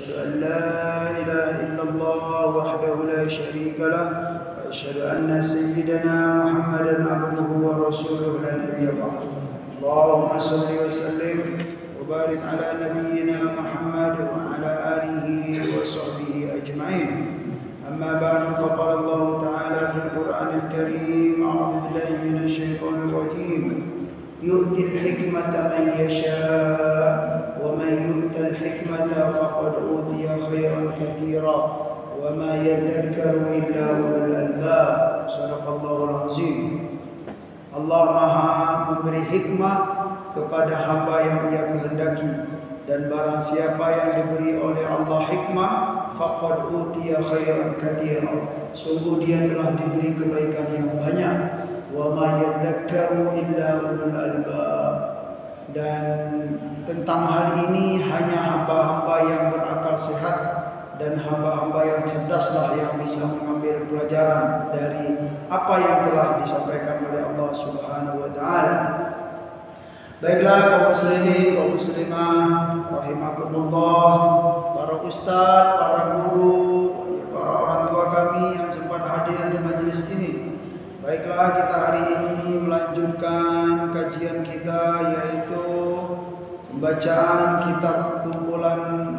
أشهد أن لا إله إلا الله وحده لا شريك له وأشهد أن سيدنا محمدا عبده ورسوله لا نبي بعده اللهم صل وسلم وبارك على نبينا محمد وعلى آله وصحبه أجمعين أما بعد فقال الله تعالى في القرآن الكريم أعوذ بالله من الشيطان الرجيم يؤتي الحكمة من يشاء ومن يؤت الحكمة فقد أوتي خيرا كثيرا وما يذكر إلا أولو الألباب صدق الله العظيم. Allah Maha memberi hikmah kepada hamba yang Ia kehendaki, dan barang siapa yang diberi oleh Allah hikmah faqad utiya khairan katsiran, sungguh dia telah diberi kebaikan yang banyak. Wa ma yadhakkaru illa ulul albab, dan tentang hal ini hanya hamba-hamba yang berakal sehat dan hamba-hamba yang cerdaslah yang bisa mengambil pelajaran dari apa yang telah disampaikan oleh Allah Subhanahu wa taala. Baiklah kaum muslimin, kaum muslimah rahimakumullah, para ustaz, para guru, para orang tua kami yang sempat hadir di majelis ini. Baiklah, kita hari ini melanjutkan kajian kita, yaitu pembacaan kitab kumpulan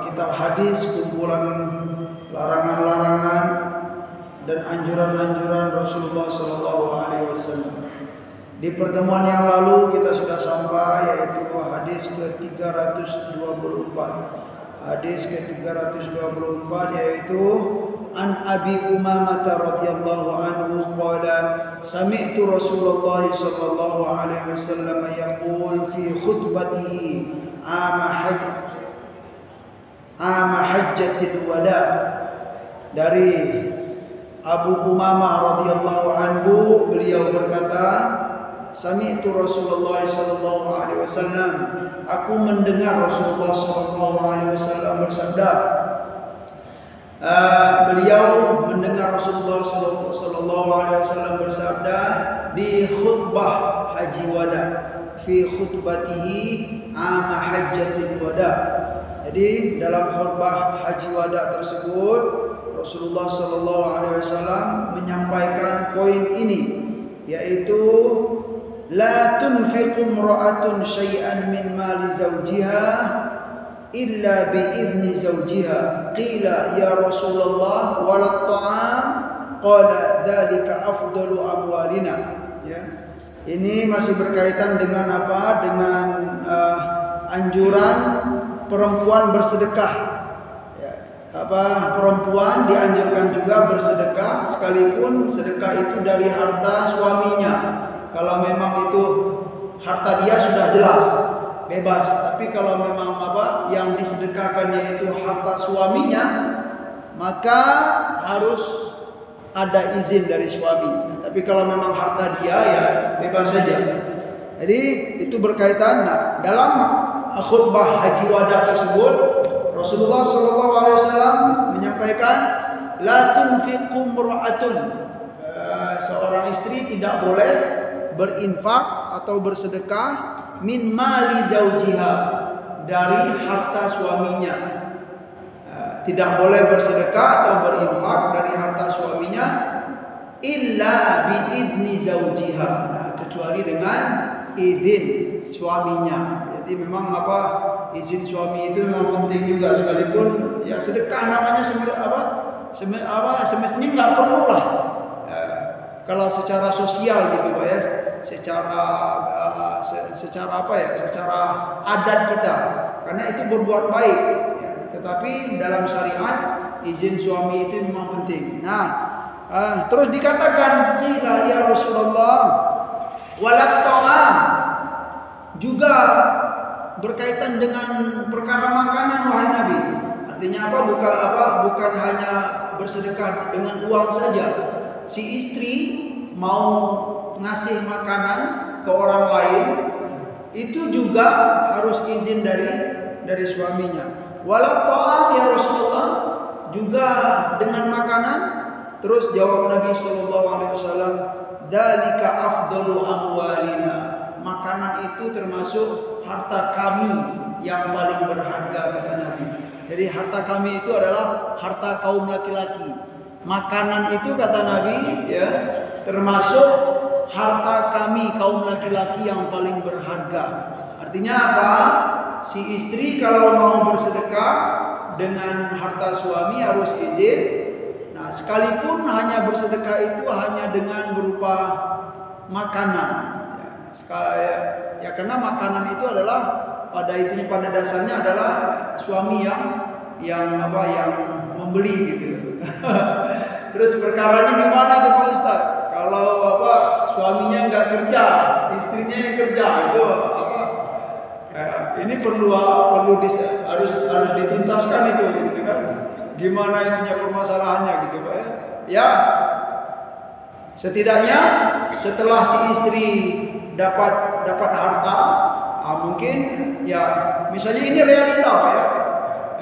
kitab hadis, kumpulan larangan-larangan dan anjuran-anjuran Rasulullah sallallahu alaihi wasallam. Di pertemuan yang lalu kita sudah sampai, yaitu hadis ke-324. Hadis ke-324 yaitu An Abi Umamah radhiyallahu anhu qala sami'tu Rasulullah sallallahu alaihi wasallam yaqul fi khutbatihi ama hajjatil wada. Dari Abu Umamah radhiyallahu anhu, beliau berkata, sami'tu Rasulullah sallallahu alaihi wasallam, aku mendengar Rasulullah sallallahu alaihi wasallam bersabda. Beliau mendengar Rasulullah sallallahu alaihi wasallam bersabda di khutbah haji wada, fi khutbatihi ama hajjatil wada. Jadi dalam khutbah haji wada tersebut Rasulullah sallallahu alaihi wasallam menyampaikan poin ini, yaitu la tunfiqu imra'atun syai'an min mali zawjiha illa bi'izni zawjiha. Qila ya Rasulullah walat ta'am, qala dzalika afdalu amwalina. Ya. Ini masih berkaitan dengan apa? Dengan anjuran perempuan bersedekah. Ya. Perempuan dianjurkan juga bersedekah, sekalipun sedekah itu dari harta suaminya. Kalau memang itu harta dia sudah jelas bebas, tapi kalau memang yang disedekahkannya itu harta suaminya, maka harus ada izin dari suami. Tapi kalau memang harta dia, ya bebas saja. Jadi itu berkaitan. Nah, dalam khutbah haji wada tersebut Rasulullah SAW menyampaikan la tunfiqu imra'atun, seorang istri tidak boleh berinfak atau bersedekah min mali zaujiha, dari harta suaminya. Tidak boleh bersedekah atau berinfak dari harta suaminya illa biizni zaujiha, kecuali dengan izin suaminya. Jadi memang izin suami itu memang penting juga, sekalipun ya sedekah namanya semestinya nggak perlu lah. Kalau secara sosial gitu Pak ya, secara adat kita, karena itu berbuat baik ya. Tetapi dalam syariat izin suami itu memang penting. Nah, terus dikatakan qila ya Rasulullah walat ta'am, juga berkaitan dengan perkara makanan wahai Nabi. Artinya bukan hanya bersedekah dengan uang saja. Si istri mau ngasih makanan ke orang lain itu juga harus izin dari suaminya. Walau ta'am ya Rasulullah, juga dengan makanan. Terus jawab Nabi sallallahu alaihi wasallam, dzalika afdalu amwalina. makanan itu termasuk harta kami yang paling berharga, kata Nabi. Jadi harta kami itu adalah harta kaum laki-laki. Makanan itu, kata Nabi, ya, termasuk harta kami kaum laki-laki yang paling berharga. Artinya apa? Si istri kalau mau bersedekah dengan harta suami harus izin. Nah, sekalipun hanya bersedekah itu hanya dengan berupa makanan. Ya, karena makanan itu adalah pada dasarnya adalah suami yang membeli gitu. Terus perkaranya gimana tuh Pak Ustaz? Kalau suaminya nggak kerja, istrinya yang kerja, itu ini harus dituntaskan itu, gitu kan? Gimana intinya permasalahannya gitu Pak ya? Ya, setidaknya setelah si istri dapat harta, mungkin ya misalnya ini realita Pak ya.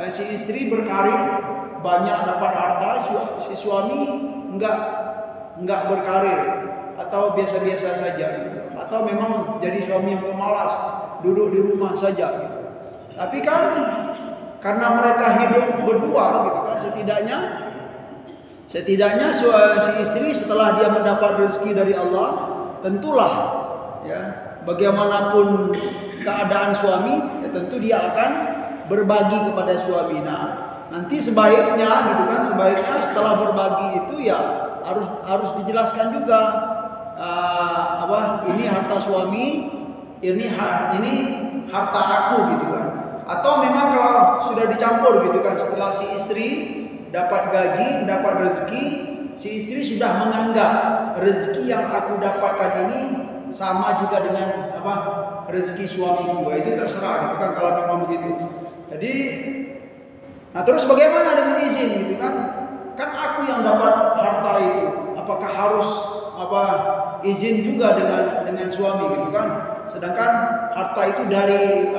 Si istri berkarir banyak dapat harta, si suami enggak berkarir atau biasa-biasa saja gitu. Atau memang jadi suami yang pemalas, duduk di rumah saja gitu. Tapi kan karena mereka hidup berdua gitu kan, setidaknya si istri setelah dia mendapat rezeki dari Allah, tentulah ya bagaimanapun keadaan suami, ya tentu dia akan berbagi kepada suami. Nah, nanti sebaiknya gitu kan, setelah berbagi itu ya harus dijelaskan juga ini harta suami, ini harta aku gitu kan. Atau memang kalau sudah dicampur gitu kan, setelah si istri dapat gaji, dapat rezeki, si istri sudah menganggap rezeki yang aku dapatkan ini sama juga dengan rezeki suamiku. Itu terserah gitu kan kalau memang begitu. Jadi, nah terus bagaimana dengan izin gitu kan? Kan aku yang dapat harta itu, apakah harus izin juga dengan suami gitu kan? Sedangkan harta itu dari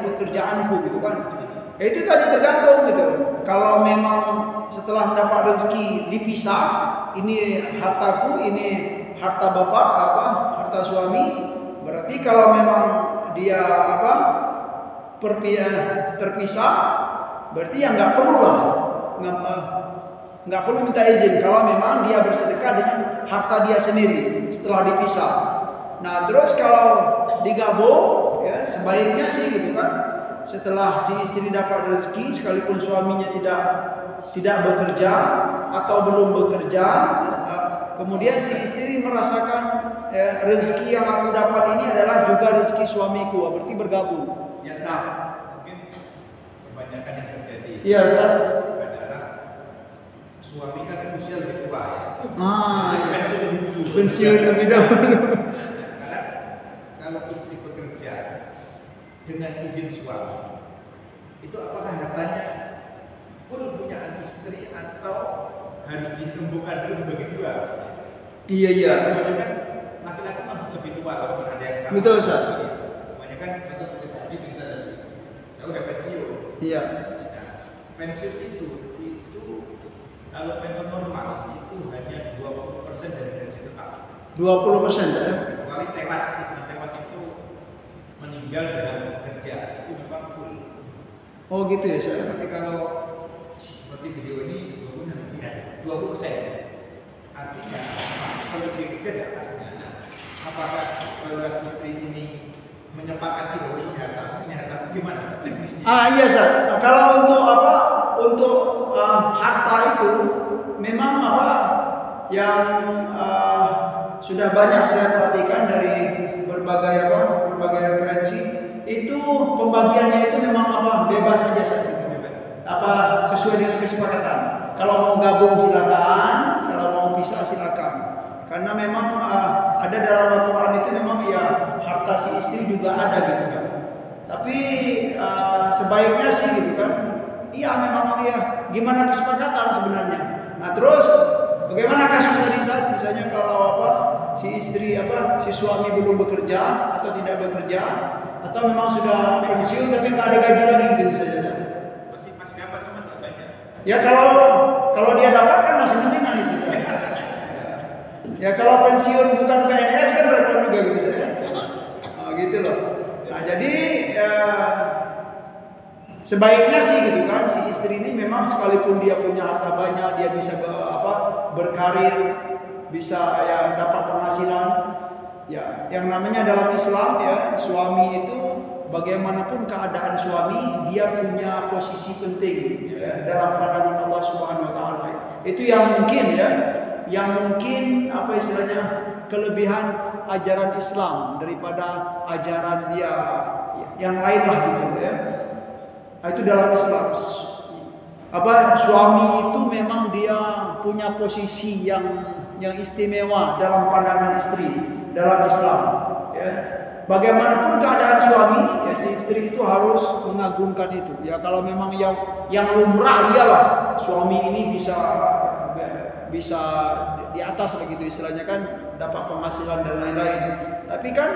pekerjaanku gitu kan? Ya itu tadi tergantung gitu. Kalau memang setelah mendapat rezeki dipisah, ini hartaku, ini harta bapak, harta suami. Berarti kalau memang dia terpisah, berarti ya nggak perlu minta izin kalau memang dia bersedekah dengan harta dia sendiri setelah dipisah. Nah terus kalau digabung, ya sebaiknya sih gitu kan, setelah si istri dapat rezeki, sekalipun suaminya tidak bekerja atau belum bekerja, kemudian si istri merasakan rezeki yang aku dapat ini adalah juga rezeki suamiku, berarti bergabung. Ya, mungkin kebanyakan yang terjadi. Iya, Ustaz. Adalah suami kan usia lebih tua ya. Pensiun lebih dahulu. Sekarang kalau istri bekerja dengan izin suami, itu apakah hartanya full punya istri atau harus dirembukan dulu dibagi dua? Iya. Kebanyakan laki-laki memang lebih tua walaupun ada yang sama. Betul, Ustaz. Kebanyakan contoh seperti tadi cerita dari saya udah pensiun. Iya. Nah, pensiun itu kalau pensiun normal itu hanya 20% dari gaji tetap. 20% saya. Kecuali tewas itu meninggal dalam bekerja, itu memang full. Oh gitu ya saya. Tapi kalau seperti video ini 20%. Artinya kalau dia kerja di atasnya, apakah kalau istri ini menyepakati bahwa ini harta gimana teknisnya? Iya Ustaz. Kalau untuk harta itu memang yang sudah banyak saya perhatikan dari berbagai referensi, itu pembagiannya itu memang bebas saja sesuai dengan kesepakatan. Kalau mau gabung silakan, kalau mau pisah silakan. Karena memang ada dalam Al-Quran itu memang ya harta si istri juga ada gitu kan. Tapi sebaiknya sih gitu kan. Iya memang ya gimana kesepakatan sebenarnya. Nah terus bagaimana kasus tadi saat misalnya kalau si istri si suami belum bekerja atau tidak bekerja atau memang sudah pensiun tapi nggak ada gaji lagi gitu misalnya. Masih dapat cuma nggak banyak. Ya kalau dia dapat kan masih mendingan di situ. Ya kalau pensiun bukan PNS kan repot juga gitu saya. begitu loh. Nah, jadi sebaiknya sih gitu kan, si istri ini memang sekalipun dia punya harta banyak, dia bisa berkarir, bisa ya dapat penghasilan. Ya, yang namanya dalam Islam ya, suami itu bagaimanapun keadaan suami, dia punya posisi penting ya, dalam pandangan Allah Subhanahu wa taala. Itu yang mungkin ya, yang mungkin apa istilahnya, kelebihan ajaran Islam daripada ajaran ya yang lain lah gitu ya. Nah, itu dalam Islam. Suami itu memang dia punya posisi yang istimewa dalam pandangan istri dalam Islam ya. Bagaimanapun keadaan suami ya, si istri itu harus mengagungkan itu ya. Kalau memang yang lumrah iyalah suami ini bisa di atas begitu istilahnya kan, dapat penghasilan dan lain-lain. Tapi kan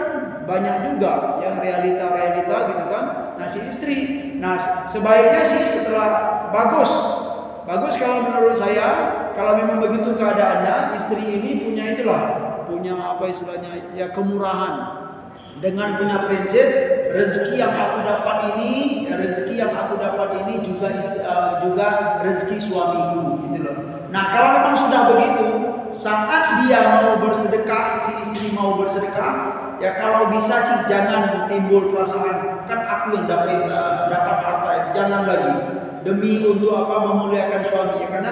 banyak juga yang realita gitu kan. Nah, si istri, nah sebaiknya sih setelah bagus kalau menurut saya, kalau memang begitu keadaannya, istri ini punya apa istilahnya ya, kemurahan. Dengan punya prinsip rezeki yang aku dapat ini juga rezeki suamiku gitu loh. Nah, kalau memang sudah begitu, saat dia mau bersedekah, si istri mau bersedekah, ya kalau bisa sih jangan timbul perasaan kan aku yang dapat harta itu, jangan lagi. Demi untuk memuliakan suami ya, karena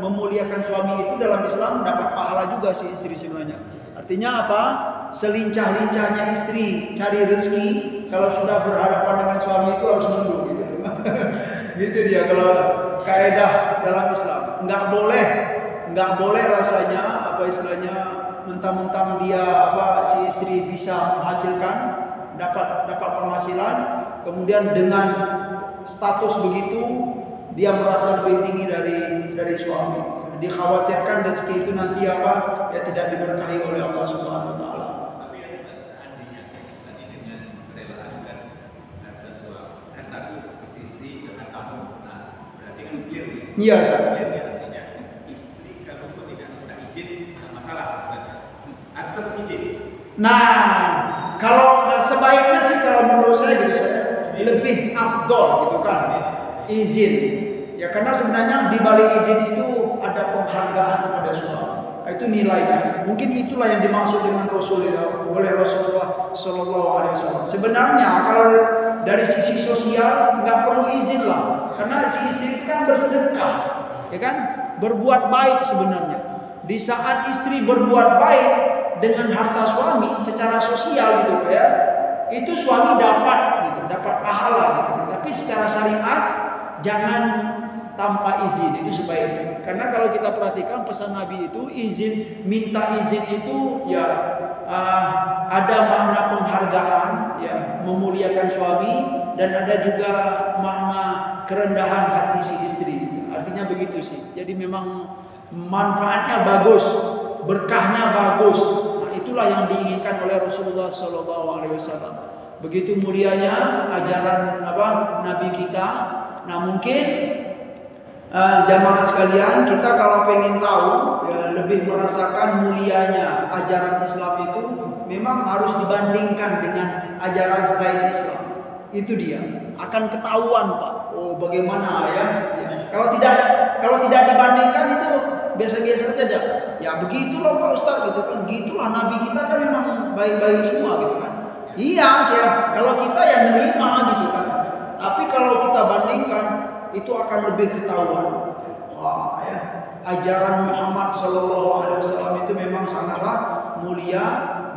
memuliakan suami itu dalam Islam dapat pahala juga si istri sebenarnya. Artinya apa? Selincah-lincahnya istri cari rezeki, kalau sudah berhadapan dengan suami itu harus nunduk gitu. Gitu dia kalau kaidah dalam Islam. Nggak boleh rasanya apa istilahnya mentang-mentang dia si istri bisa menghasilkan, dapat penghasilan, kemudian dengan status begitu dia merasa lebih tinggi dari suami. Dikhawatirkan rezeki itu nanti ya tidak diberkahi oleh Allah Subhanahu wa taala. Tapi ya seandainya tadi dengan kerelaan kan ada suami hartaku ke istri jangan kamu. Nah, berarti kan clear ya. Iya, artinya istri kalau tidak minta izin tidak masalah kan. Atau izin. Nah, kalau sebaiknya sih kalau menurut saya gitu, saya lebih afdol gitu kan, izin. Ya karena sebenarnya di balik izin itu ada penghargaan kepada suami. Itu nilainya. Mungkin itulah yang dimaksud dengan Rasulullah Shallallahu Alaihi Wasallam. Sebenarnya kalau dari sisi sosial nggak perlu izin lah, karena si istri itu kan bersedekah, ya kan, berbuat baik sebenarnya. Di saat istri berbuat baik dengan harta suami secara sosial gitu ya, itu suami dapat pahala gitu. Tapi secara syariat jangan tanpa izin, itu sebaiknya. Karena kalau kita perhatikan pesan Nabi itu minta izin itu ya ada makna penghargaan ya, memuliakan suami, dan ada juga makna kerendahan hati si istri. Artinya begitu sih. Jadi memang manfaatnya bagus, berkahnya bagus. Nah, itulah yang diinginkan oleh Rasulullah Shallallahu Alaihi Wasallam. Begitu mulianya ajaran Nabi kita. Nah, mungkin jamaah sekalian, kita kalau pengen tahu ya, lebih merasakan mulianya ajaran Islam itu, memang harus dibandingkan dengan ajaran selain Islam. Itu dia akan ketahuan Pak. Oh bagaimana ya? Kalau tidak dibandingkan itu biasa-biasa saja. Ya begitulah Pak Ustaz gitu kan. Gitulah Nabi kita kan memang baik-baik semua gitu kan. Iya ya. Kalau kita yang nerima gitu kan. Tapi kalau kita bandingkan, itu akan lebih ketahuan. Wah, ya. Ajaran Muhammad Shallallahu Alaihi Wasallam itu memang sangatlah mulia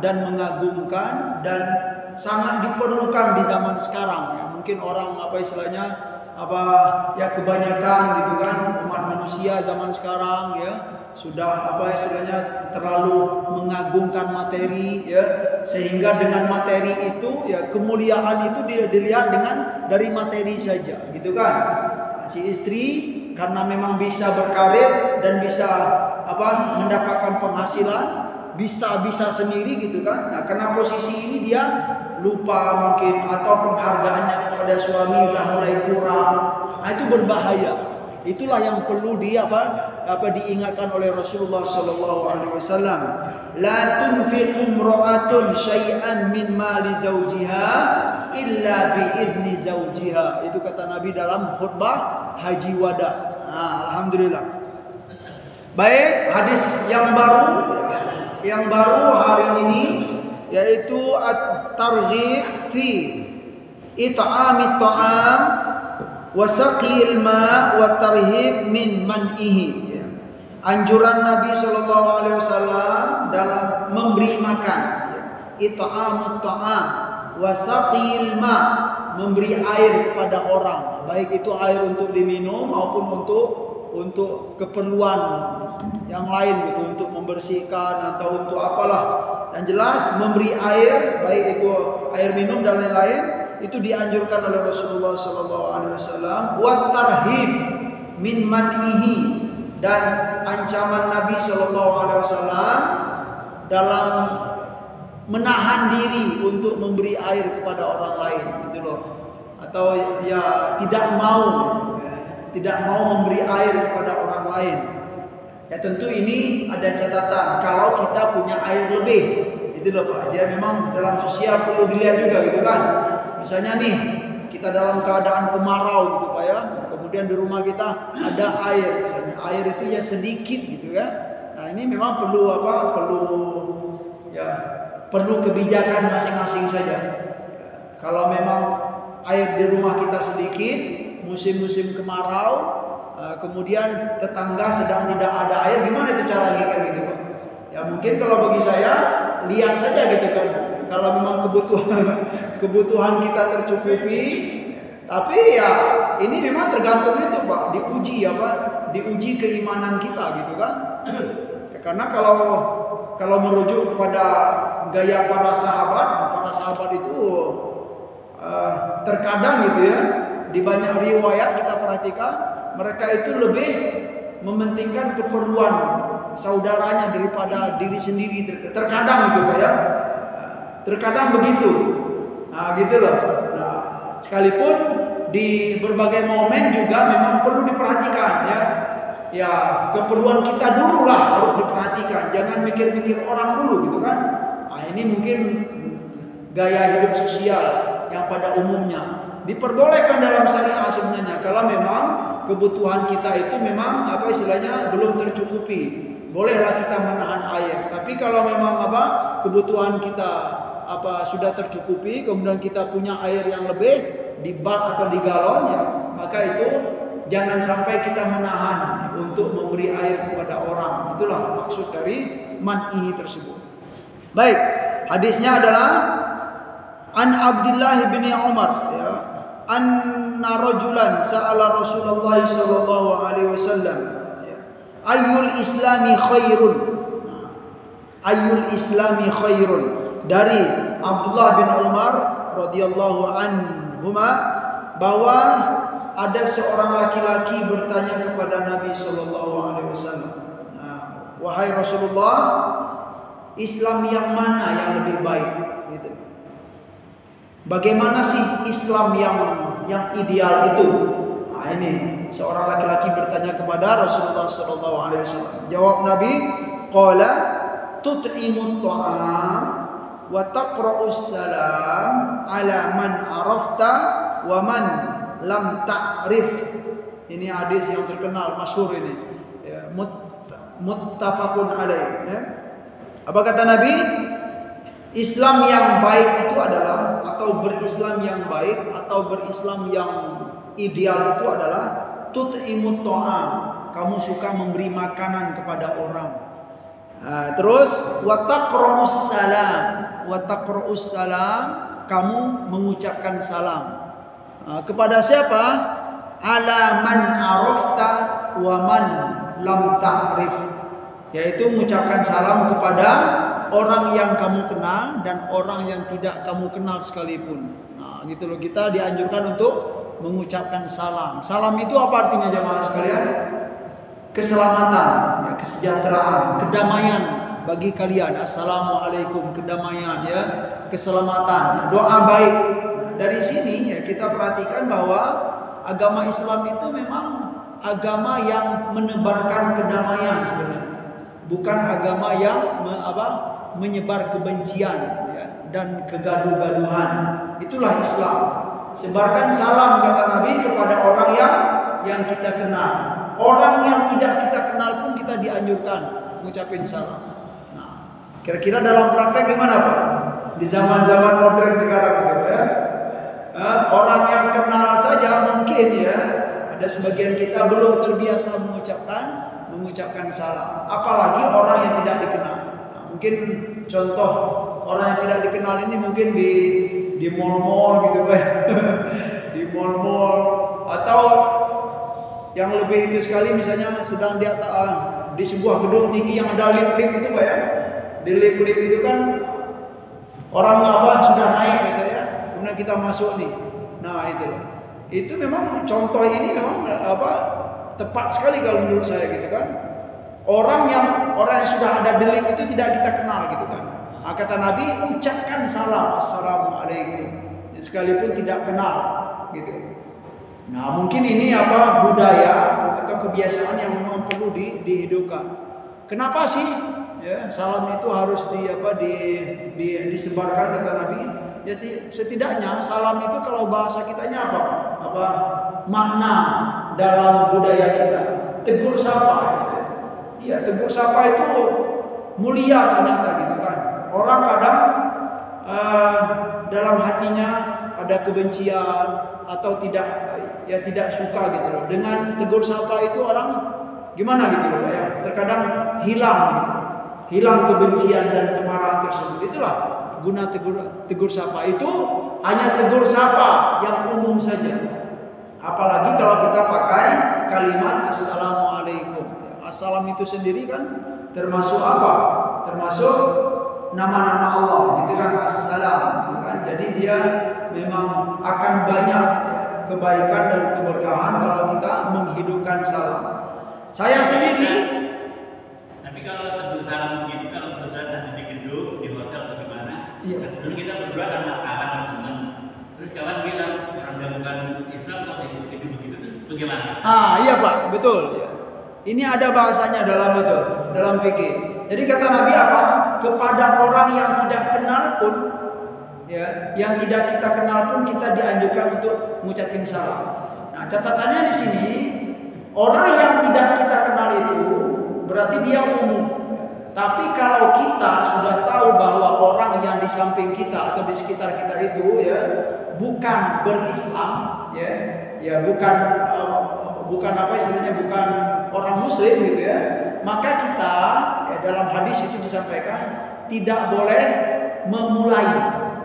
dan mengagumkan dan sangat diperlukan di zaman sekarang. Ya, mungkin orang kebanyakan gitu kan, umat manusia zaman sekarang ya sudah terlalu mengagungkan materi ya, sehingga dengan materi itu ya kemuliaan itu dilihat dari materi saja gitu kan. Si istri karena memang bisa berkarir dan bisa mendapatkan penghasilan, bisa sendiri gitu kan. Nah, karena posisi ini dia lupa mungkin, atau penghargaannya kepada suami udah mulai kurang. Nah, itu berbahaya. Itulah yang perlu diingatkan oleh Rasulullah sallallahu alaihi wasallam, la tunfiqu imra'atun syai'an min mali zawjiha illa bi idzni zawjiha. Itu kata Nabi dalam khutbah haji wada. Alhamdulillah. Baik, hadis yang baru hari ini yaitu at-targhib fi it'amit ta'am wa saqil ma wa tarhib min man'ihi. Anjuran Nabi sallallahu alaihi wasallam dalam memberi makan, it'amut ta'am wa saqil ma, memberi air kepada orang, baik itu air untuk diminum maupun untuk keperluan yang lain gitu, untuk membersihkan atau untuk apalah. Yang jelas memberi air, baik itu air minum dan lain-lain, itu dianjurkan oleh Rasulullah sallallahu alaihi wasallam. Wa tarhib min man'ihi, dan ancaman Nabi sallallahu alaihi wasallam dalam menahan diri untuk memberi air kepada orang lain gitu loh. Atau ya tidak mau memberi air kepada orang lain. Ya tentu ini ada catatan, kalau kita punya air lebih, itu loh Pak. Dia memang dalam sosial perlu dilihat juga gitu kan. Misalnya nih, kita dalam keadaan kemarau gitu Pak ya. Kemudian di rumah kita ada air, misalnya air itu ya sedikit gitu ya. Nah, ini memang perlu kebijakan masing-masing saja. Kalau memang air di rumah kita sedikit, musim-musim kemarau, kemudian tetangga sedang tidak ada air, gimana itu caranya gitu Pak? Ya mungkin kalau bagi saya lihat saja gitu kan. Kalau memang kebutuhan kita tercukupi, tapi ya ini memang tergantung itu Pak, diuji keimanan kita gitu kan. Ya, karena kalau merujuk kepada gaya para sahabat itu terkadang gitu ya, di banyak riwayat kita perhatikan, mereka itu lebih mementingkan keperluan saudaranya daripada diri sendiri. Terkadang gitu Pak ya. Terkadang begitu. Nah, gitu loh. Nah, sekalipun di berbagai momen juga memang perlu diperhatikan ya. Ya, keperluan kita dulu lah harus diperhatikan. Jangan mikir-mikir orang dulu gitu kan. Nah, ini mungkin gaya hidup sosial yang pada umumnya diperbolehkan dalam syariah sebenarnya. Kalau memang kebutuhan kita itu memang belum tercukupi, bolehlah kita menahan air. Tapi kalau memang kebutuhan kita sudah tercukupi, kemudian kita punya air yang lebih di bak atau di galon ya, maka itu jangan sampai kita menahan untuk memberi air kepada orang. Itulah maksud dari man'i tersebut. Baik, hadisnya adalah an Abdullah bin Umar ya, anna rajulan sa'ala Rasulullah sallallahu alaihi wasallam ya, ayyul islami khairun. Ayyul islami khairun, dari Abdullah bin Umar radhiyallahu anhuma, bahwa ada seorang laki-laki bertanya kepada Nabi sallallahu alaihi wasallam, wahai Rasulullah, Islam yang mana yang lebih baik gitu. Bagaimana sih Islam yang ideal itu? Nah, ini seorang laki-laki bertanya kepada Rasulullah sallallahu alaihi wasallam. Jawab Nabi, qala tut'imut ta'am wa taqra'us salam ala man arafta wa man lam ta'rif. Ini hadis yang terkenal, masyhur ini. Ya, muttafaqun alaih ya. Apa kata Nabi? Islam yang baik itu adalah, atau berislam yang baik atau berislam yang ideal itu adalah tut'imut ta'am, kamu suka memberi makanan kepada orang. Terus wa taqra'us salam, kamu mengucapkan salam. Kepada siapa? Ala man arafta wa man lam ta'rif, yaitu mengucapkan salam kepada orang yang kamu kenal dan orang yang tidak kamu kenal sekalipun. Nah, gitu loh, kita dianjurkan untuk mengucapkan salam. Salam itu apa artinya jemaah sekalian? Keselamatan, ya, kesejahteraan, kedamaian bagi kalian. Assalamualaikum, kedamaian ya, keselamatan, doa baik. Nah, dari sini ya kita perhatikan bahwa agama Islam itu memang agama yang menebarkan kedamaian sebenarnya, bukan agama yang menyebar kebencian ya, dan kegaduh-gaduhan. Itulah Islam. Sebarkan salam kata Nabi kepada orang yang kita kenal. Orang yang tidak kita kenal pun kita dianjurkan mengucapkan salam. Nah, kira-kira dalam praktek gimana Pak? Di zaman-zaman modern sekarang gitu ya. Orang yang kenal saja mungkin ya, ada sebagian kita belum terbiasa mengucapkan salam. Apalagi orang yang tidak dikenal. Nah, mungkin contoh orang yang tidak dikenal ini mungkin di mall-mall gitu Pak. Di mall-mall atau yang lebih itu sekali misalnya sedang di atas di sebuah gedung tinggi yang ada lift-lift itu Pak ya. Di lift-lift itu kan orang sudah naik misalnya, kemudian kita masuk nih. Nah, itu memang contoh ini memang tepat sekali kalau menurut saya gitu kan. Orang yang sudah ada di lift itu tidak kita kenal gitu kan. Nah, kata Nabi, ucapkan salam, assalamualaikum, sekalipun tidak kenal gitu. Nah, mungkin ini budaya atau kebiasaan yang memang perlu dihidupkan. Kenapa sih ya salam itu harus disebarkan kata Nabi? Ya, setidaknya salam itu kalau bahasa kitanya apa makna dalam budaya kita? Tegur sapa. Ya, tegur sapa itu mulia ternyata gitu kan. Orang kadang dalam hatinya ada kebencian atau tidak suka gitu loh. Dengan tegur sapa itu orang gimana gitu loh Pak ya. Terkadang hilang gitu. Hilang kebencian dan kemarahan tersebut. Itulah guna tegur sapa itu hanya tegur sapa yang umum saja. Apalagi kalau kita pakai kalimat assalamualaikum. Assalam itu sendiri kan termasuk apa? Termasuk nama-nama Allah gitu kan, assalam gitu kan. Jadi dia memang akan banyak kebaikan dan keberkahan kalau kita menghidupkan salam. Saya sendiri. Tapi kalau tegur salam begitu, kalau kebetulan ada di gedung, di hotel atau di mana, dulu kita berdua sama kawan teman, terus kawan bilang orang dia bukan Islam kok itu begitu, itu gimana? Iya Pak, betul. Ya. Ini ada bahasanya dalam fikih. Jadi kata Nabi apa? Kepada orang yang tidak kenal pun, ya, yang tidak kita kenal pun kita dianjurkan untuk mengucapkan salam. Nah, catatannya di sini orang yang tidak kita kenal itu berarti dia umum. Tapi kalau kita sudah tahu bahwa orang yang di samping kita atau di sekitar kita itu ya bukan berislam, ya bukan apa istilahnya, bukan orang muslim gitu ya, maka kita dalam hadis itu disampaikan tidak boleh memulai.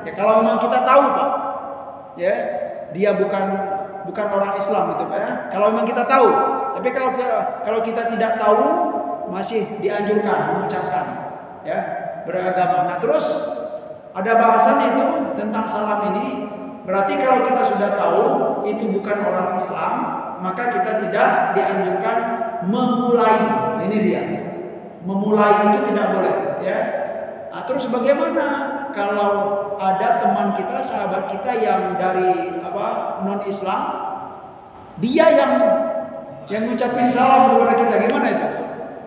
Ya kalau memang kita tahu Pak, ya dia bukan orang Islam gitu Pak ya. Kalau memang kita tahu, tapi kalau kita tidak tahu masih dianjurkan mengucapkan ya beragama. Nah, terus ada bahasan itu tentang salam ini. Berarti kalau kita sudah tahu itu bukan orang Islam, maka kita tidak dianjurkan memulai. Ini dia. Memulai itu tidak boleh ya. Nah, terus bagaimana kalau ada teman kita, sahabat kita yang dari non Islam, dia yang ngucapin salam kepada kita, gimana itu?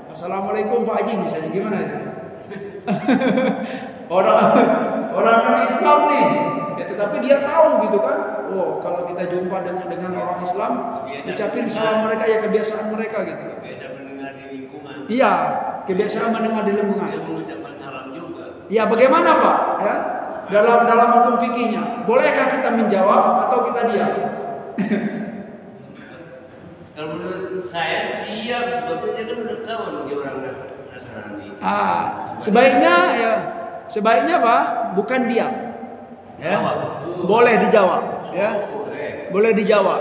Assalamualaikum Pak Haji misalnya, gimana itu? orang non Islam nih, ya, tetapi dia tahu gitu kan. Oh, kalau kita jumpa dengan orang Islam, ucapin salam mereka ya kebiasaan mereka gitu. Kebiasaan mendengar di lingkungan. Iya, kebiasaan mendengar di lingkungan. Dia mengucapkan salam juga. Ya, bagaimana Pak? Ya, dalam hukum fikihnya, bolehkah kita menjawab atau kita diam? Kalau menurut saya dia sebetulnya kan udah tahu dia orang Nasrani. Sebaiknya Pak, bukan diam. Ya, boleh dijawab. Ya, boleh dijawab.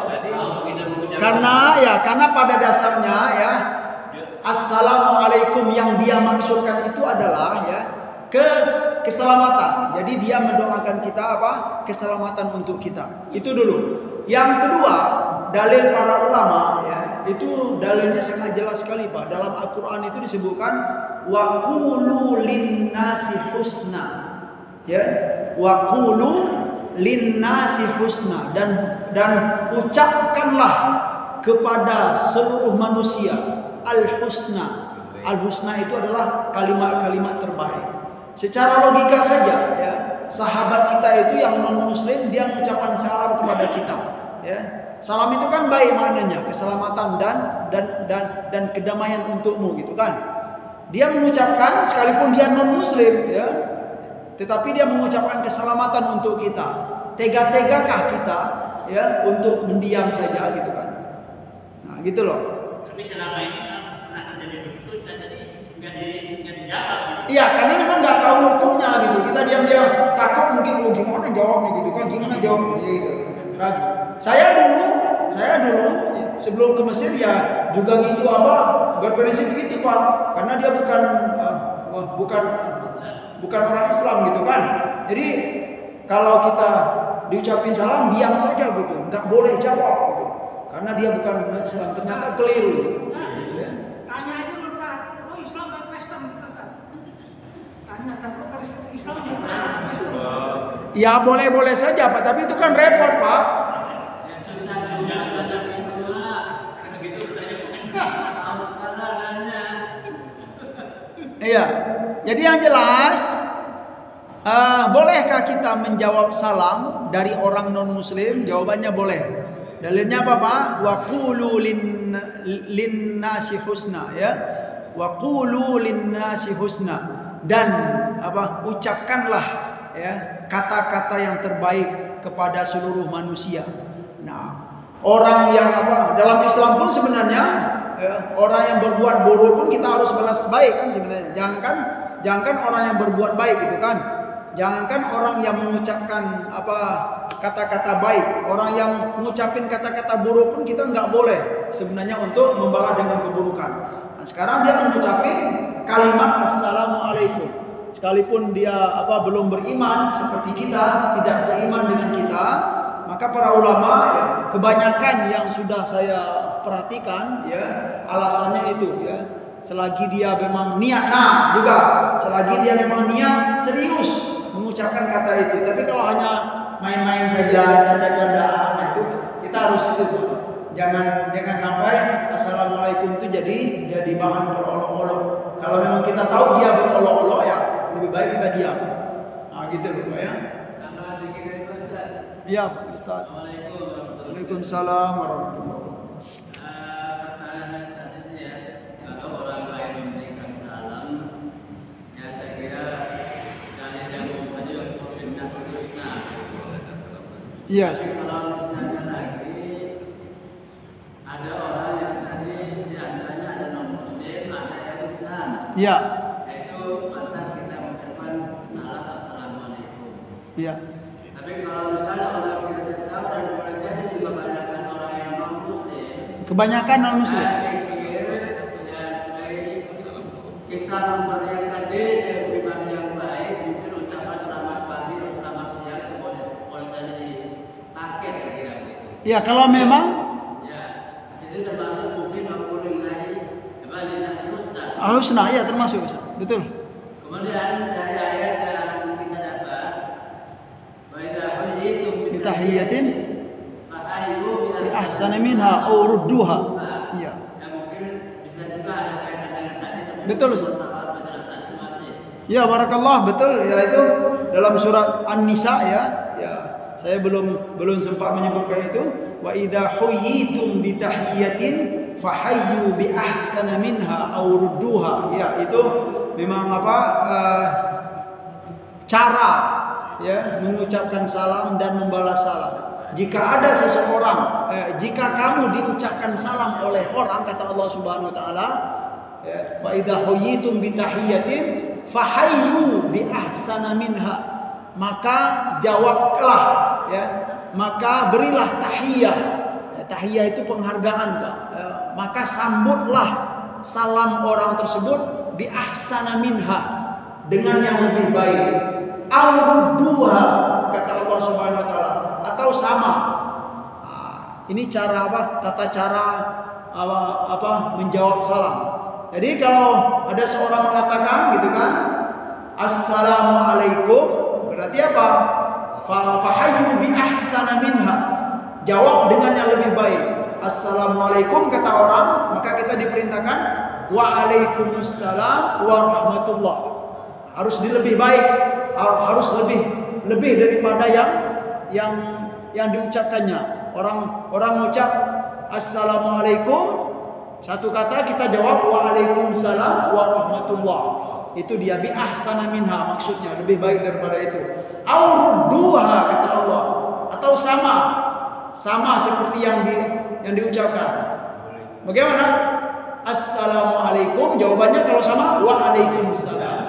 Karena pada dasarnya ya, assalamualaikum yang dia maksudkan itu adalah ya keselamatan. Jadi dia mendoakan kita keselamatan untuk kita. Itu dulu. Yang kedua, dalil para ulama ya, itu dalilnya sangat jelas sekali Pak. Dalam Al-Qur'an itu disebutkan wa qulu linnasi husna. Ya, wa qulu linnasi husna, dan ucapkanlah kepada seluruh manusia al-husna. Al-husna itu adalah kalimat-kalimat terbaik. Secara logika saja ya, sahabat kita itu yang non muslim dia mengucapkan salam kepada kita ya. Salam itu kan baik maknanya, keselamatan dan kedamaian untukmu gitu kan. Dia mengucapkan sekalipun dia non muslim ya, tetapi dia mengucapkan keselamatan untuk kita. Tega-tegakah kita ya untuk mendiam saja gitu kan. Nah, gitu loh. Tapi selama ini pernah terjadi begitu dan jadi nggak dijawab. Iya, karena memang nggak tahu hukumnya gitu. Kita diam-diam takut mungkin gimana jawabnya gitu kan, gimana jawabnya ya, gitu. Ragu. Saya dulu sebelum ke Mesir ya juga gitu berprinsip gitu Pak, karena dia bukan orang Islam gitu kan. Jadi kalau kita diucapin salam diam saja gitu, nggak boleh jawab gitu, karena dia bukan Islam. Ternyata keliru. Tanya aja mereka, oh Islam dan Kristen kita. Tanya kalau Islam dan Kristen. Ya boleh-boleh saja Pak, tapi itu kan repot Pak. Ya susah juga itu Pak. Begitu saja Harus salah nanya. Iya. Jadi yang jelas, bolehkah kita menjawab salam dari orang non muslim? Jawabannya boleh. Dalilnya apa Pak? Wa qulu lin nasi husna ya. Wa qulu lin nasi husna, dan ucapkanlah ya kata-kata yang terbaik kepada seluruh manusia. Nah, orang yang dalam Islam pun sebenarnya ya, orang yang berbuat buruk pun kita harus balas baik kan sebenarnya. Jangankan orang yang berbuat baik gitu kan. Jangankan orang yang mengucapkan kata-kata baik, orang yang mengucapin kata-kata buruk pun kita nggak boleh sebenarnya untuk membalas dengan keburukan. Nah, sekarang dia mengucapin kalimat assalamualaikum, sekalipun dia belum beriman seperti kita, tidak seiman dengan kita, maka para ulama ya, kebanyakan yang sudah saya perhatikan ya alasannya itu ya, selagi dia memang niat selagi dia memang niat serius mengucapkan kata itu. Tapi kalau hanya main-main saja, canda-candaan, nah itu kita harus itu. Jangan sampai assalamualaikum itu jadi bahan berolok-olok. Kalau memang kita tahu dia berolok-olok ya lebih baik kita diam. Nah gitu loh Pak ya. Tambah dikit Ustaz. Iya Pak Ustaz. Waalaikumsalam warahmatullahi wabarakatuh. Pertanyaan tadi sih ya, kalau orang lain memberikan salam, ya saya kira dari jawabannya perintah. Iya. Kalau misalnya lagi ada orang yang tadi di antaranya ada non muslim, ada yang Islam. Iya. Itu pantas kita mengucapkan salam assalamualaikum. Iya. Tapi kalau misalnya orang kita tidak tahu dan boleh jadi juga kebanyakan orang yang non muslim. Kebanyakan non muslim. Saya pikir ya sebaik kita memperlihatkan diri sebagai pribadi yang baik, mungkin ucapan selamat pagi atau selamat siang itu boleh saja dipakai saya kira begitu. Iya, kalau memang Ya, itu termasuk mungkin memulai kembali nasi Ustaz. husna ya termasuk Ustaz. Betul. Kemudian dari ayat yang kita dapat, wa idza huyitum Bitahiyatin fahayyu bi ahsani minha aw rudduha. Iya. Ya mungkin bisa juga ada kaitan dengan tadi. Betul, Ustaz. Penjelasan masih. Ya barakallah, betul ya, itu dalam surat An-Nisa ya. Ya, saya belum sempat menyebutkan itu. Wa idza huyitum bi tahiyatin fahayyu bi ahsana minha aw rudduha. Ya, itu memang cara ya mengucapkan salam dan membalas salam. Jika ada seseorang, jika kamu diucapkan salam oleh orang, kata Allah Subhanahu wa taala, ya, fa idza huyitum bi tahiyatin fahayyu bi ahsana minha, maka jawablah ya, maka berilah tahiyah. Ya, tahiyah itu penghargaan, Pak. Ya, maka sambutlah salam orang tersebut bi ahsana minha, dengan yang lebih baik. Aurudduha, kata Allah Subhanahu wa taala, atau sama. Nah, ini cara tata cara menjawab salam. Jadi kalau ada seorang mengatakan gitu kan, assalamualaikum, berarti apa? Fahayyu bi ahsana minha, jawab dengan yang lebih baik. assalamualaikum kata orang, maka kita diperintahkan waalaikumsalam warahmatullah. Harus lebih baik, harus lebih daripada yang diucapkannya. Orang mengucap assalamualaikum, satu kata kita jawab waalaikumsalam warahmatullah. Itu dia bi ahsana minha, maksudnya lebih baik daripada itu. Au rudduha kata Allah, atau sama seperti yang diucapkan. Bagaimana? Assalamualaikum, jawabannya kalau sama waalaikumsalam.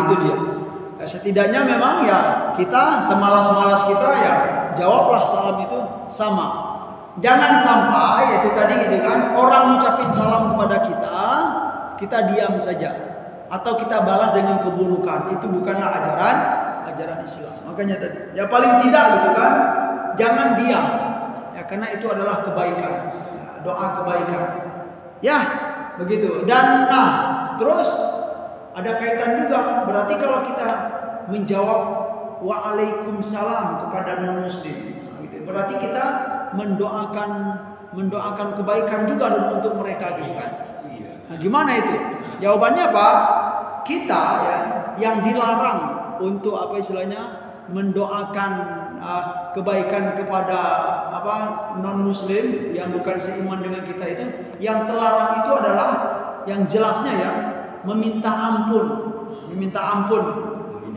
Gitu dia. Ya, setidaknya memang ya kita semalas-malas kita ya jawablah salam itu sama. Jangan sampai itu tadi gitu kan, orang ngucapin salam kepada kita diam saja atau kita balas dengan keburukan. Itu bukanlah ajaran Islam. Makanya tadi ya paling tidak gitu kan, jangan diam. Ya karena itu adalah kebaikan. Ya, doa kebaikan. Ya, begitu. Dan terus ada kaitan juga. Berarti kalau kita menjawab waalaikumsalam kepada non muslim, gitu, berarti kita mendoakan kebaikan juga untuk mereka gitu kan. Nah, gimana itu? Jawabannya apa? Kita ya yang dilarang untuk apa istilahnya mendoakan kebaikan kepada non muslim yang bukan seiman dengan kita, itu yang terlarang itu adalah yang jelasnya ya meminta ampun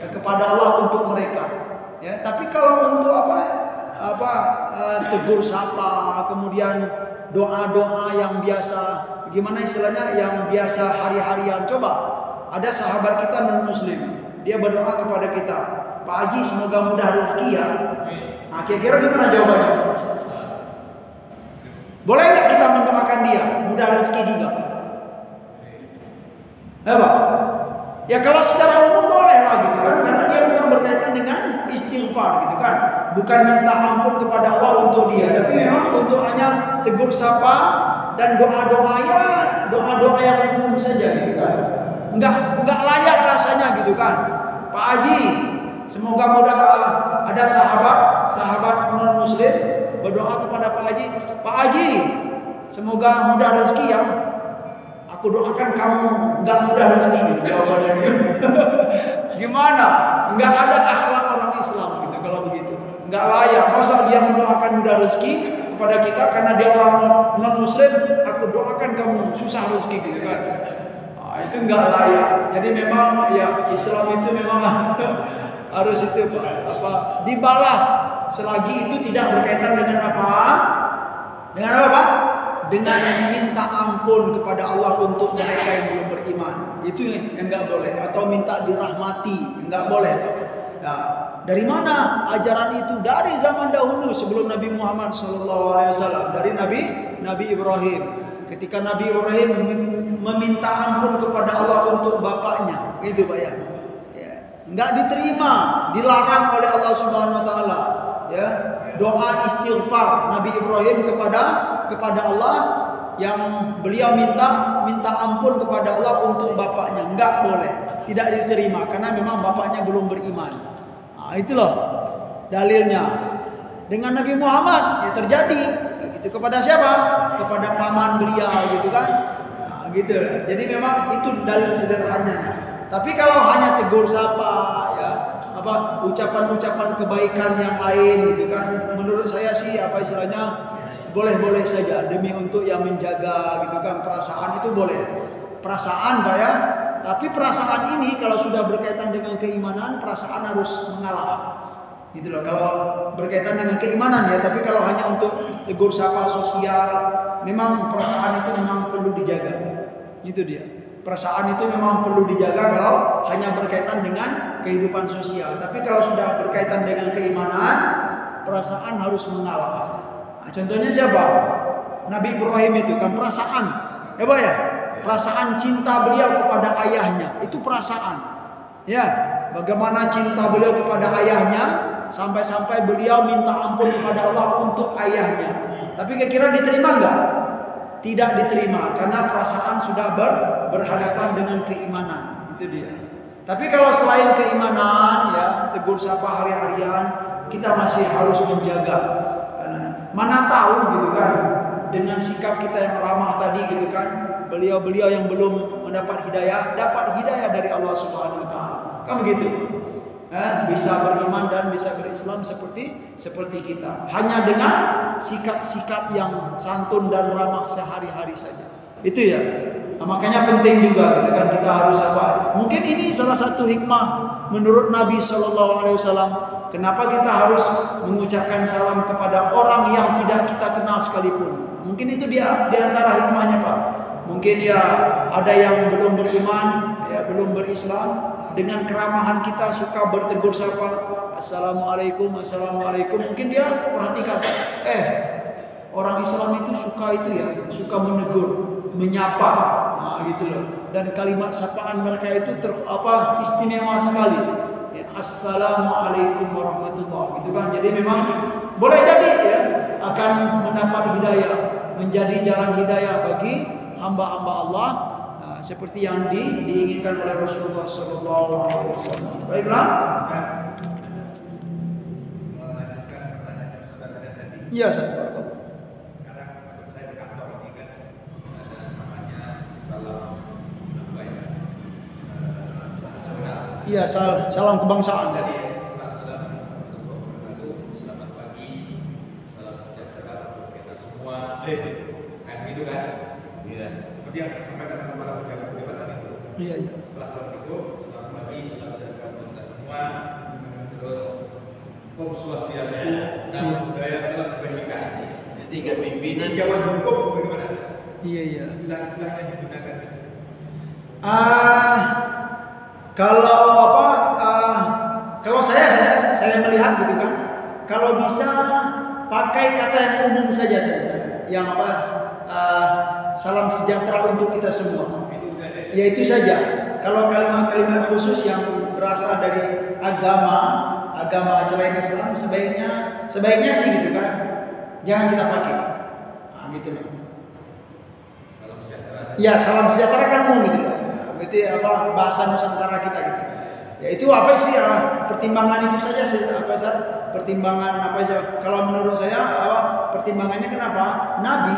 ya kepada Allah untuk mereka. Ya, tapi kalau untuk tegur sapa, kemudian doa-doa yang biasa, gimana istilahnya yang biasa hari-harian. Coba ada sahabat kita non muslim, dia berdoa kepada kita, Pak Haji semoga mudah rezeki ya. Nah, kira-kira gimana jawabannya? Boleh nggak kita mendoakan dia mudah rezeki juga? Apa? Ya kalau secara umum boleh lah gitu kan, karena dia bukan berkaitan dengan istighfar gitu kan, bukan minta ampun kepada Allah untuk dia, tapi memang untuk hanya tegur sapa dan doa-doa yang umum saja gitu kan. Enggak layak rasanya gitu kan. Pak Haji, semoga mudah. Ada sahabat non muslim berdoa kepada Pak Haji, Pak Haji, semoga mudah rezeki ya. Aku doakan kamu enggak mudah rezeki gitu jawabannya. Gimana? Enggak ada akhlak orang Islam gitu kalau begitu. Enggak layak. Masa dia mendoakan mudah rezeki kepada kita karena dia orang non muslim, aku doakan kamu susah rezeki gitu kan. Itu enggak layak. Jadi memang ya Islam itu memang harus itu dibalas selagi itu tidak berkaitan dengan apa? Dengan apa, Pak? Dengan minta ampun kepada Allah untuk mereka yang belum beriman. Itu yang enggak boleh. Atau minta dirahmati, enggak boleh. Nah, dari mana ajaran itu? Dari zaman dahulu sebelum Nabi Muhammad SAW, dari Nabi Ibrahim. Ketika Nabi Ibrahim meminta ampun kepada Allah untuk bapaknya, gitu Pak ya. Enggak diterima, dilarang oleh Allah Subhanahu wa taala. Ya, doa istighfar Nabi Ibrahim kepada Allah yang beliau minta ampun kepada Allah untuk bapaknya, enggak boleh, tidak diterima karena memang bapaknya belum beriman. Nah, itulah dalilnya. Dengan Nabi Muhammad ya terjadi gitu kepada siapa? Kepada paman beliau gitu kan. Nah, gitu. Jadi memang itu dalil sederhananya. Tapi kalau hanya tegur sapa ya ucapan-ucapan kebaikan yang lain gitu kan, menurut saya sih istilahnya boleh-boleh saja demi untuk yang menjaga gitu kan, perasaan itu boleh, perasaan Pak ya. Tapi perasaan ini kalau sudah berkaitan dengan keimanan, perasaan harus mengalah gitu loh. Kalau berkaitan dengan keimanan ya, tapi kalau hanya untuk tegur sapa sosial, memang perasaan itu memang perlu dijaga. Itu dia. Perasaan itu memang perlu dijaga kalau hanya berkaitan dengan kehidupan sosial. Tapi kalau sudah berkaitan dengan keimanan, perasaan harus mengalah. Nah, contohnya siapa? Nabi Ibrahim itu kan perasaan. Ya Pak ya? Perasaan cinta beliau kepada ayahnya. Itu perasaan. Ya, bagaimana cinta beliau kepada ayahnya sampai-sampai beliau minta ampun kepada Allah untuk ayahnya. Tapi kira-kira diterima enggak? Tidak diterima karena perasaan sudah berhadapan dengan keimanan. Itu dia. Tapi kalau selain keimanan ya, tegur sapa hari-harian, kita masih harus menjaga. Mana tahu gitu kan, dengan sikap kita yang ramah tadi gitu kan, beliau-beliau yang belum mendapat hidayah dapat hidayah dari Allah Subhanahu wa taala. Kan begitu. Bisa beriman dan bisa berislam seperti kita. Hanya dengan sikap-sikap yang santun dan ramah sehari-hari saja. Itu ya. Nah, makanya penting juga gitu kan, kita harus apa? Mungkin ini salah satu hikmah menurut Nabi SAW. Kenapa kita harus mengucapkan salam kepada orang yang tidak kita kenal sekalipun? Mungkin itu dia di antara hikmahnya, Pak. Mungkin ya ada yang belum beriman, ya belum berislam, dengan keramahan kita suka bertegur sapa, assalamualaikum, assalamualaikum. Mungkin dia perhatikan, orang Islam itu suka itu ya, suka menegur, menyapa, gitu loh. Dan kalimat sapaan mereka itu istimewa sekali. Ya, assalamualaikum warahmatullahi, gitu kan. Jadi memang boleh jadi ya akan mendapat hidayah, menjadi jalan hidayah bagi hamba-hamba Allah. Seperti yang diinginkan oleh Rasulullah SAW. Baiklah. Melanjutkan pertanyaan yang sudah ada tadi. Iya, saya. Sekarang saya di kantor ini kan ada namanya salam apa ya? Nasional. Iya, salam kebangsaan. Jadi salam selamat pagi, salam sejahtera untuk kita semua. Kan gitu kan? Iya. Seperti yang disampaikan oleh para pejabat itu. Iya. Setelah salam itu, selamat pagi, salam sejahtera untuk kita semua. Terus Om Swastiastu, nama budaya salam kebajikan. Jadi pimpinan Jawan hukum bagaimana? Iya. Istilah-istilah yang digunakan. Kalau saya melihat gitu kan, kalau bisa pakai kata yang umum saja, yang salam sejahtera untuk kita semua. Ya itu saja. Kalau kalimat-kalimat khusus yang berasal dari agama selain Islam, sebaiknya sih gitu kan, jangan kita pakai. Gitu loh. Salam sejahtera. Ya, salam sejahtera kan umum gitu loh. Berarti bahasa Nusantara kita gitu. Ya itu pertimbangan itu saja sih, pertimbangan apa saja. Kalau menurut saya pertimbangannya kenapa? Nabi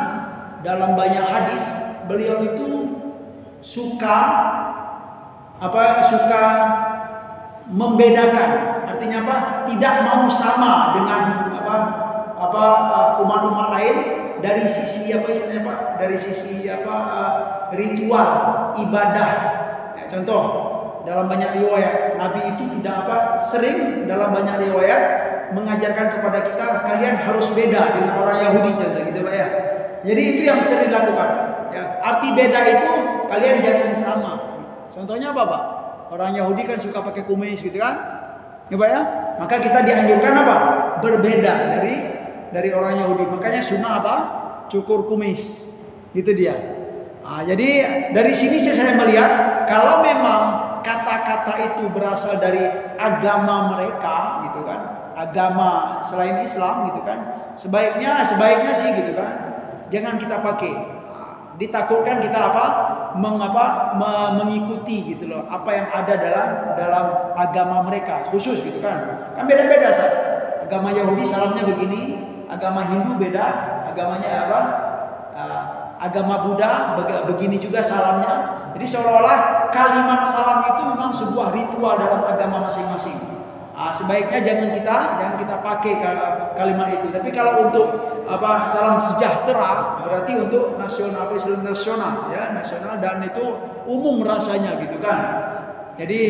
dalam banyak hadis beliau itu suka membedakan. Artinya apa? Tidak mau sama dengan umat-umat lain dari sisi dari sisi ritual ibadah. Ya, contoh dalam banyak riwayat Nabi itu tidak sering dalam banyak riwayat mengajarkan kepada kita kalian harus beda dengan orang Yahudi, contoh gitu Pak ya. Jadi itu yang sering dilakukan. Ya, arti beda itu kalian jangan sama. Contohnya apa Pak? Orang Yahudi kan suka pakai kumis gitu kan? Ya Pak ya? Maka kita dianjurkan berbeda dari orang Yahudi. Makanya sunnah cukur kumis. Gitu dia. Jadi dari sini saya melihat kalau memang kata-kata itu berasal dari agama mereka gitu kan, agama selain Islam gitu kan, sebaiknya sih gitu kan, jangan kita pakai. Ditakutkan kita mengikuti gitu loh apa yang ada dalam agama mereka khusus gitu kan beda-beda agama Yahudi salamnya begini, agama Hindu beda agamanya agama Buddha begini juga salamnya. Jadi seolah-olah kalimat salam itu memang sebuah ritual dalam agama masing-masing. Sebaiknya jangan kita pakai kalimat itu. Tapi kalau untuk salam sejahtera berarti untuk nasional nasional dan itu umum rasanya gitu kan. Jadi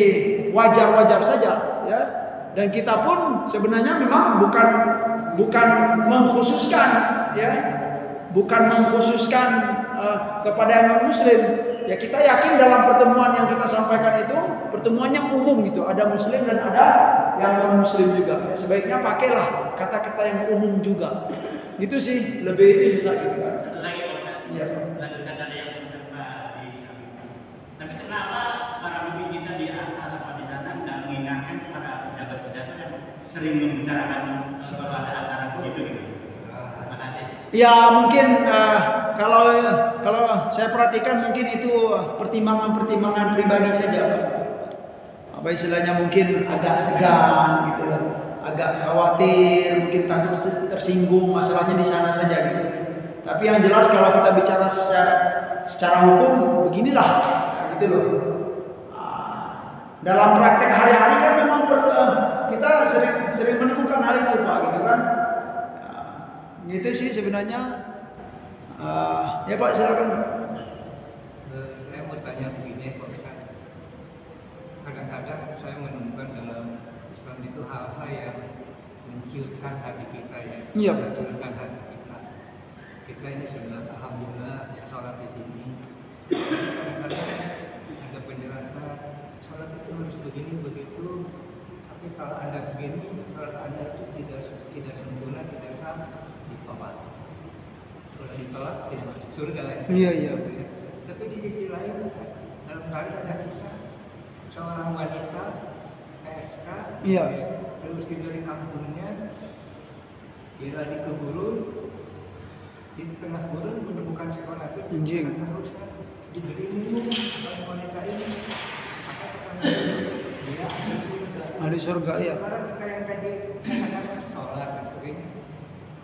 wajar-wajar saja ya. Dan kita pun sebenarnya memang bukan mengkhususkan ya. Bukan mengkhususkan kepada yang non-muslim. Ya kita yakin dalam pertemuan yang kita sampaikan itu pertemuan yang umum gitu. Ada muslim dan ada yang non-muslim juga. Ya, sebaiknya pakailah kata-kata yang umum juga. Gitu sih, lebih itu susah gitu kan. Lagi Iya. lanjutkan dari yang tapi kenapa para pemimpin kita di atas apa di sana nggak mengingatkan kepada pejabat-pejabat yang sering membicarakan kalau ada acara begitu gitu? Terima kasih. Ya mungkin kalau saya perhatikan mungkin itu pertimbangan pribadi saja. Istilahnya mungkin agak segan gitu loh. agak khawatir, mungkin takut tersinggung, masalahnya di sana saja gitu. Tapi yang jelas kalau kita bicara secara hukum beginilah, gitu loh. Dalam praktek hari-hari kan memang kita sering menemukan hal itu Pak, gitu kan. Itu sih sebenarnya. Ya Pak, silakan. Saya mau tanya begini Pak Ustaz. Kadang-kadang saya menemukan dalam Islam itu hal-hal yang menciutkan hati kita ya. Iya. Menciutkan hati kita. Kita ini sudah alhamdulillah bisa sholat di sini. Kadang-kadang ada penjelasan sholat itu harus begini begitu. Tapi kalau Anda begini, sholat Anda itu tidak sempurna, tidak sah, ditolak. Kalau ditolak tidak masuk surga. Iya. Tapi di sisi lain dalam kali ada kisah seorang wanita PSK terusir dari kampungnya, dia lari ke gurun, di tengah gurun menemukan seorang itu anjing harusnya diberi minum oleh wanita ini, maka dia ada surga ya. Sekarang kita yang tadi katakan sholat dan sebagainya,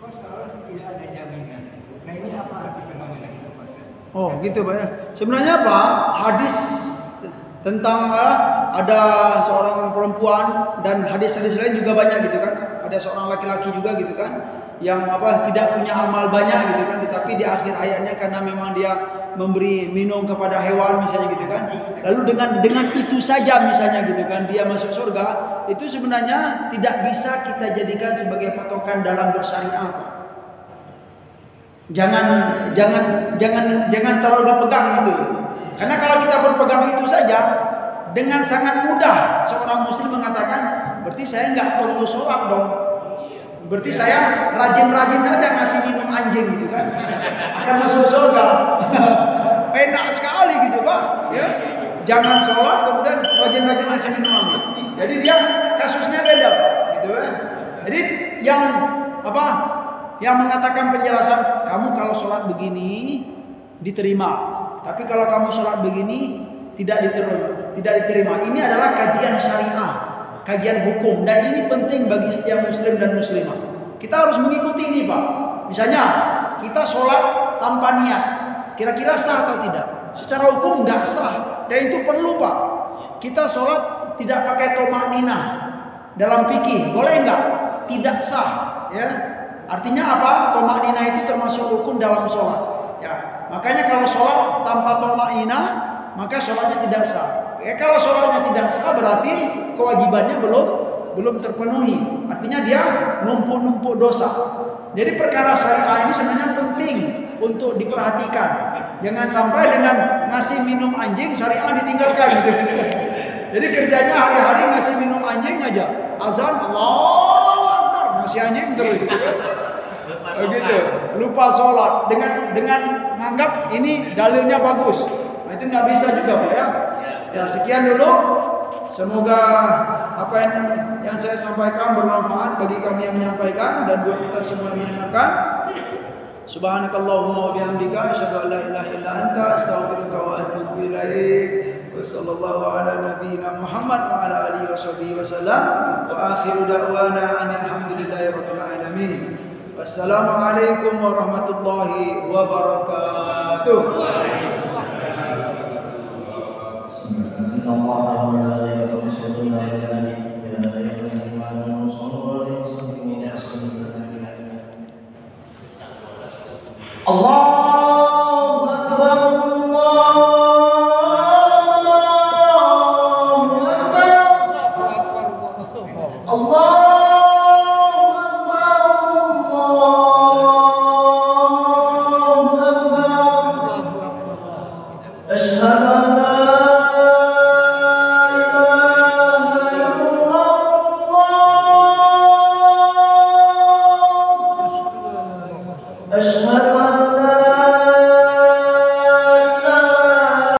kok sholat tidak ada jaminan. Nah ini apa arti fenomena itu Pak? Oh gitu Pak ya. Sebenarnya Pak, hadis tentang ada seorang perempuan dan hadis-hadis lain juga banyak gitu kan. Ada seorang laki-laki juga gitu kan, yang tidak punya amal banyak gitu kan, tetapi di akhir ayatnya karena memang dia memberi minum kepada hewan misalnya gitu kan. Lalu dengan itu saja misalnya gitu kan dia masuk surga, itu sebenarnya tidak bisa kita jadikan sebagai patokan dalam bersyariah Pak. Jangan terlalu dipegang itu. Karena kalau kita berpegang itu saja, dengan sangat mudah seorang muslim mengatakan, berarti saya nggak perlu sholat dong. Berarti saya rajin-rajin aja ngasih minum anjing gitu kan, akan masuk surga. Enak sekali gitu Pak. Ya, jangan sholat kemudian rajin-rajin ngasih minum anjing. Jadi dia kasusnya beda Pak, gitu kan. Jadi yang mengatakan penjelasan kamu kalau sholat begini diterima, tapi kalau kamu sholat begini tidak diterima. Ini adalah kajian syariah, kajian hukum, dan ini penting bagi setiap muslim dan muslimah. Kita harus mengikuti ini Pak. Misalnya kita sholat tanpa niat, kira-kira sah atau tidak? Secara hukum nggak sah, dan itu perlu Pak. Kita sholat tidak pakai tomakninah dalam fikih, boleh nggak? Tidak sah, ya. Artinya apa? Tomakninah itu termasuk rukun dalam sholat. Ya, makanya kalau sholat tanpa tomakninah, maka sholatnya tidak sah. Ya, kalau sholatnya tidak sah berarti kewajibannya belum terpenuhi. Artinya dia numpuk-numpuk dosa. Jadi perkara syariah ini sebenarnya penting untuk diperhatikan. Jangan sampai dengan ngasih minum anjing syariah ditinggalkan gitu. Jadi kerjanya hari-hari ngasih minum anjing aja. Azan Allahu Akbar, ngasih anjing terus gitu. Begitu. Lupa sholat dengan menganggap ini dalilnya bagus. Nah, itu nggak bisa juga Pak ya. Ya sekian dulu. Semoga apa yang saya sampaikan bermanfaat bagi kami yang menyampaikan dan buat kita semua yang mendengarkan. Subhanakallahumma wa bihamdika asyhadu an la ilaha illa anta astaghfiruka wa atubu ilaik. Wa sallallahu ala nabiyyina Muhammad wa ala alihi washabihi wasallam. Wa akhiru da'wana alhamdulillahi rabbil alamin. Wassalamualaikum warahmatullahi wabarakatuh. Allahu Akbar, Allahu Akbar, Allahu Akbar. Asyhadu an la أشهد أن